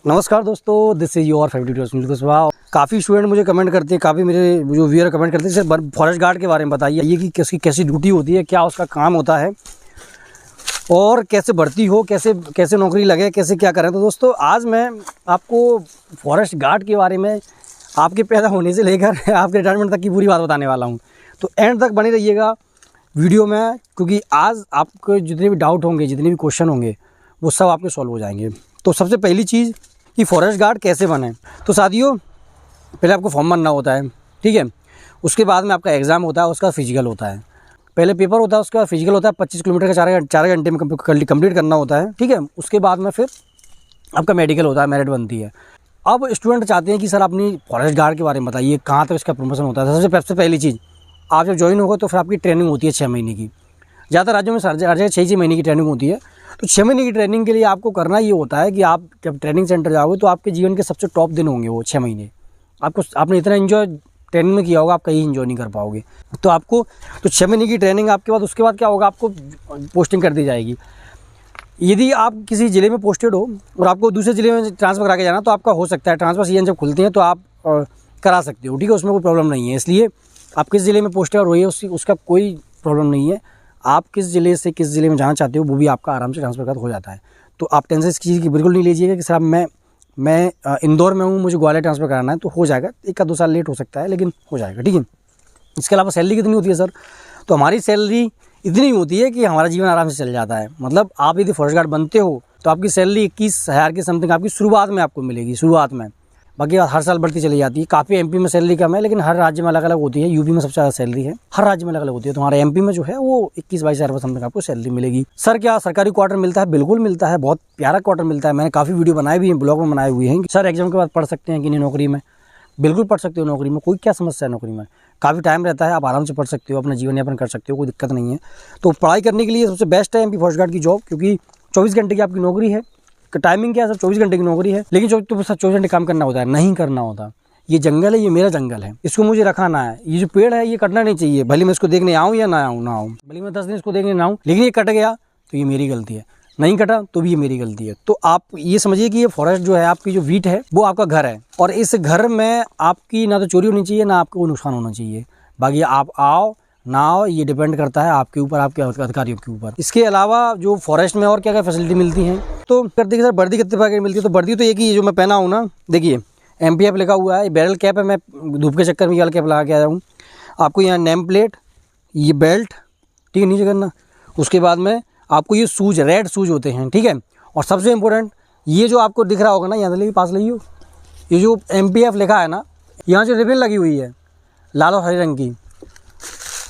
नमस्कार दोस्तों, this is your favourite YouTuber. काफ़ी स्टूडेंट मुझे कमेंट करते हैं, काफ़ी मेरे जो व्यूअर कमेंट करते हैं सर फॉरेस्ट गार्ड के बारे में बताइए, ये कि कैसी कैसी ड्यूटी होती है, क्या उसका काम होता है और कैसे भर्ती हो, कैसे कैसे नौकरी लगे, कैसे क्या करें। तो दोस्तों आज मैं आपको फॉरेस्ट गार्ड के बारे में आपके पैदा होने से लेकर आपके रिटायरमेंट तक की पूरी बात बताने वाला हूँ। तो एंड तक बने रहिएगा वीडियो में, क्योंकि आज आपको जितने भी डाउट होंगे, जितने भी क्वेश्चन होंगे, वो सब आपके सॉल्व हो जाएंगे। तो सबसे पहली चीज़ कि फॉरेस्ट गार्ड कैसे बने। तो साथियों, पहले आपको फॉर्म भरना होता है, ठीक है। उसके बाद में आपका एग्ज़ाम होता है, उसका फिजिकल होता है। पहले पेपर होता है, उसका फिजिकल होता है। 25 किलोमीटर का 4 घंटे में कंप्लीट करना होता है, ठीक है। उसके बाद में फिर आपका मेडिकल होता है, मेरिट बनती है। अब स्टूडेंट चाहते हैं कि सर अपनी फॉरेस्ट गार्ड के बारे में बताइए, कहाँ तक इसका प्रमोशन होता है। सबसे पहली चीज़, आप जब ज्वाइन होगा तो फिर आपकी ट्रेनिंग होती है 6 महीने की। ज़्यादा राज्यों में हर जगह 6 महीने की ट्रेनिंग होती है। तो 6 महीने की ट्रेनिंग के लिए आपको करना ये होता है कि आप जब ट्रेनिंग सेंटर जाओगे तो आपके जीवन के सबसे टॉप दिन होंगे वो 6 महीने। आपने इतना इन्जॉय ट्रेनिंग में किया होगा, आप कहीं इन्जॉय नहीं कर पाओगे। तो 6 महीने की ट्रेनिंग आपके बाद, उसके बाद क्या होगा, आपको पोस्टिंग कर दी जाएगी। यदि आप किसी ज़िले में पोस्टेड हो और आपको दूसरे ज़िले में ट्रांसफ़र करा के जाना, तो आपका हो सकता है। ट्रांसफ़र सीजन जब खुलते हैं तो आप करा सकते हो, ठीक है, उसमें कोई प्रॉब्लम नहीं है। इसलिए आप किस ज़िले में पोस्टेड हो रही है उसका कोई प्रॉब्लम नहीं है। आप किस ज़िले से किस ज़िले में जाना चाहते हो वो भी आपका आराम से ट्रांसफ़र हो जाता है। तो आप टेंशन इस चीज़ की बिल्कुल नहीं लीजिएगा कि सर मैं इंदौर में हूँ, मुझे ग्वालियर ट्रांसफ़र कराना है, तो हो जाएगा। 1-2 साल लेट हो सकता है, लेकिन हो जाएगा, ठीक है। इसके अलावा सैलरी कितनी होती है सर? तो हमारी सैलरी इतनी होती है कि हमारा जीवन आराम से चल जाता है। मतलब आप यदि फॉरेस्ट गार्ड बनते हो तो आपकी सैलरी 21,000 के समथिंग आपकी शुरुआत में आपको मिलेगी, शुरुआत में। बाकी हर साल बढ़ती चली जाती है। काफ़ी एमपी में सैलरी कम है, लेकिन हर राज्य में अलग अलग होती है। यूपी में सबसे ज़्यादा सैलरी है, हर राज्य में अलग अलग होती है। तो हमारे एमपी में जो है वो 21-22 हज़ार समथिंग आपको सैलरी मिलेगी। सर क्या सरकारी क्वार्टर मिलता है? बिल्कुल मिलता है, बहुत प्यारा क्वार्टर मिलता है। मैंने काफ़ी वीडियो बनाए भी हैं, ब्लॉग में बनाए हुए हैं। सर एग्जाम के बाद पढ़ सकते हैं कि नहीं नौकरी में? बिल्कुल पढ़ सकते हो नौकरी में, कोई क्या समस्या है नौकरी में? काफ़ी टाइम रहता है, आप आराम से पढ़ सकते हो, अपना जीवन यापन कर सकते हो, कोई दिक्कत नहीं है। तो पढ़ाई करने के लिए सबसे बेस्ट है एमपी फॉरेस्ट गार्ड की जॉब, क्योंकि 24 घंटे की आपकी नौकरी है। टाइमिंग क्या है सर? 24 घंटे की नौकरी है, लेकिन 24 घंटे काम करना होता है, नहीं करना होता। ये जंगल है, ये मेरा जंगल है, इसको मुझे रखाना है। ये जो पेड़ है ये कटना नहीं चाहिए, भले मैं इसको देखने आऊँ या ना आऊँ, भले मैं 10 दिन इसको देखने ना आऊँ, लेकिन ये कट गया तो ये मेरी गलती है, नहीं कटा तो भी ये मेरी गलती है। तो आप ये समझिए कि ये फॉरेस्ट जो है, आपकी जो वीट है, वो आपका घर है, और इस घर में आपकी ना तो चोरी होनी चाहिए, ना आपको नुकसान होना चाहिए। बाकी आप आओ ना आओ, ये डिपेंड करता है आपके ऊपर, आपके अधिकारियों के ऊपर। इसके अलावा जो फॉरेस्ट में और क्या क्या फैसिलिटी मिलती हैं, तो करते कि सर वर्दी कितने प्रकार की मिलती है? तो वर्दी तो एक ही जो मैं पहना हूँ ना, देखिए MPF लिखा हुआ है, बैरल कैप है। मैं धूप के चक्कर में ये वाला कैप लगा के आया हूँ। आपको यहाँ नेम प्लेट, ये बेल्ट, ठीक है, नीचे करना। उसके बाद में आपको ये शूज, रेड शूज होते हैं, ठीक है। और सबसे इम्पोर्टेंट, ये जो आपको दिख रहा होगा ना, यहाँ से पास लियो, ये जो MPF लिखा है ना, यहाँ से रिबन लगी हुई है, लाल और हरे रंग की,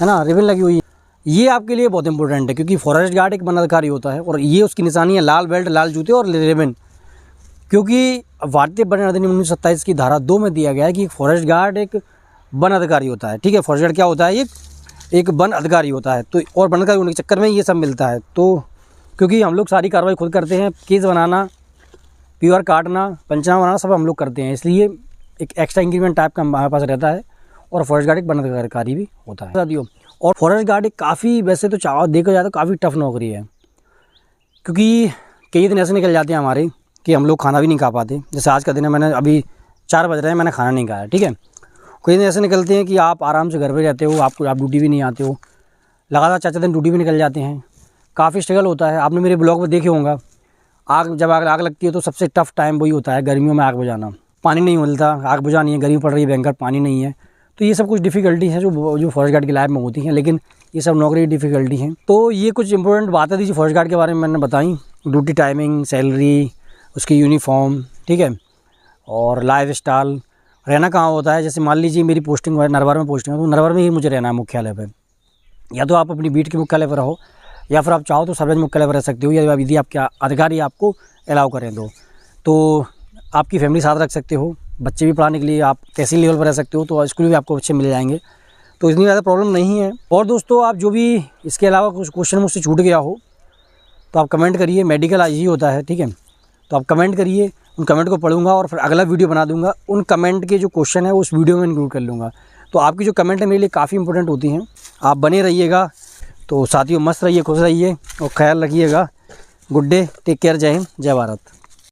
है ना, रिबन लगी हुई है। ये आपके लिए बहुत इंपॉर्टेंट है, क्योंकि फॉरेस्ट गार्ड एक वन अधिकारी होता है, और ये उसकी निशानी है, लाल बेल्ट, लाल जूते और रिबन। क्योंकि भारतीय वन अधिनियम 1927 की धारा 2 में दिया गया है कि फॉरेस्ट गार्ड एक वन अधिकारी होता है, ठीक है। फॉरेस्ट गार्ड क्या होता है? एक वन अधिकारी होता है। तो और वन अधिकारी होने के चक्कर में ये सब मिलता है। तो क्योंकि हम लोग सारी कार्रवाई खुद करते हैं, केस बनाना, PR काटना, पंचनामा बनाना, सब हम लोग करते हैं, इसलिए एक एक्स्ट्रा इंक्रीमेंट टाइप का हमारे पास रहता है। और फॉरेस्ट गार्ड एक वन अधिकारी भी होता है साथियों। और फॉरेस्ट गार्ड एक काफ़ी, वैसे तो देखा जाए तो काफ़ी टफ नौकरी है, क्योंकि कई दिन ऐसे निकल जाते हैं हमारे कि हम लोग खाना भी नहीं खा पाते। जैसे आज का दिन है, मैंने अभी 4 बज रहे हैं, मैंने खाना नहीं खाया, ठीक है। कई दिन ऐसे निकलते हैं कि आप आराम से घर पे रहते हो, आप ड्यूटी भी नहीं आते हो, लगातार 4 दिन ड्यूटी भी निकल जाते हैं। काफ़ी स्ट्रगल होता है। आपने मेरे ब्लॉग में देखे होंगे, जब आग लगती है तो सबसे टफ टाइम वही होता है, गर्मियों में आग बुझाना। पानी नहीं मिलता, आग बुझानी है, गर्मी पड़ रही है भयंकर, पानी नहीं है। तो ये सब कुछ डिफ़िकल्टी है जो फॉरेस्ट गार्ड की लाइफ में होती हैं, लेकिन ये सब नौकरी की डिफ़िकल्टी हैं। तो ये कुछ इंपॉर्टेंट बातें थी जो फॉरेस्ट गार्ड के बारे में मैंने बताई। ड्यूटी टाइमिंग, सैलरी, उसकी यूनिफॉर्म, ठीक है, और लाइफ स्टाइल, रहना कहाँ होता है। जैसे मान लीजिए मेरी पोस्टिंग है नरवर में, पोस्टिंग है तो नरवर में ही मुझे रहना है मुख्यालय पर। या तो आप अपनी बीट के मुख्यालय पर रहो, या फिर आप चाहो तो सार्वजनिक मुख्यालय पर रह सकते हो, या यदि आपके अधिकारी आपको अलाउ करें तो आपकी फैमिली साथ रख सकते हो। बच्चे भी पढ़ाने के लिए आप तहसील लेवल पर रह सकते हो, तो स्कूल भी आपको अच्छे मिल जाएंगे, तो इतनी ज़्यादा प्रॉब्लम नहीं है। और दोस्तों, आप जो भी इसके अलावा कुछ क्वेश्चन मुझसे छूट गया हो तो आप कमेंट करिए। मेडिकल आज ही होता है, ठीक है, तो आप कमेंट करिए, उन कमेंट को पढ़ूंगा और फिर अगला वीडियो बना दूंगा। उन कमेंट के जो क्वेश्चन है उस वीडियो में इंक्लूड कर लूँगा। तो आपकी जो कमेंट है मेरे लिए काफ़ी इंपॉर्टेंट होती हैं। आप बने रहिएगा। तो साथियों, मस्त रहिए, खुश रहिए और ख्याल रखिएगा। गुड डे, टेक केयर, जय हिंद, जय भारत।